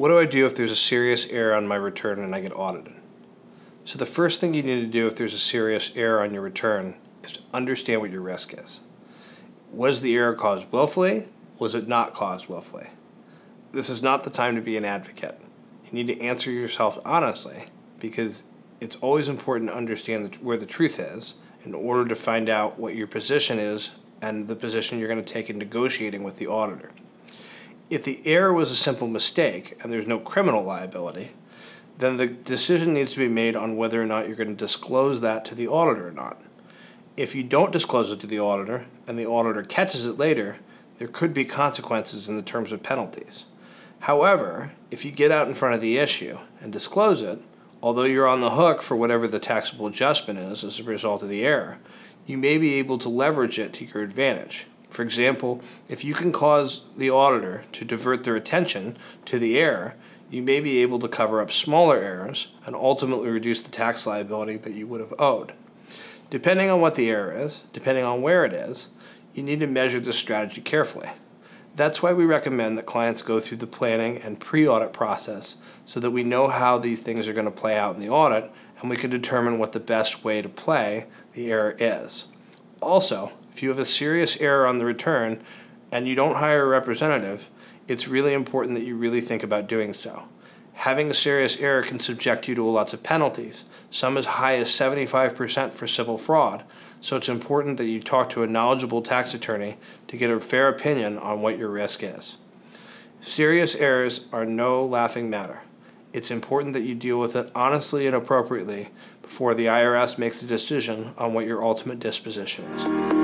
What do I do if there's a serious error on my return and I get audited? So the first thing you need to do if there's a serious error on your return is to understand what your risk is. Was the error caused willfully? Was it not caused willfully? This is not the time to be an advocate. You need to answer yourself honestly, because it's always important to understand where the truth is in order to find out what your position is and the position you're going to take in negotiating with the auditor. If the error was a simple mistake and there's no criminal liability, then the decision needs to be made on whether or not you're going to disclose that to the auditor or not. If you don't disclose it to the auditor and the auditor catches it later, there could be consequences in the terms of penalties. However, if you get out in front of the issue and disclose it, although you're on the hook for whatever the taxable adjustment is as a result of the error, you may be able to leverage it to your advantage. For example, if you can cause the auditor to divert their attention to the error, you may be able to cover up smaller errors and ultimately reduce the tax liability that you would have owed. Depending on what the error is, depending on where it is, you need to measure this strategy carefully. That's why we recommend that clients go through the planning and pre-audit process so that we know how these things are going to play out in the audit and we can determine what the best way to play the error is. Also, if you have a serious error on the return and you don't hire a representative, it's really important that you really think about doing so. Having a serious error can subject you to lots of penalties, some as high as 75% for civil fraud, so it's important that you talk to a knowledgeable tax attorney to get a fair opinion on what your risk is. Serious errors are no laughing matter. It's important that you deal with it honestly and appropriately before the IRS makes a decision on what your ultimate disposition is.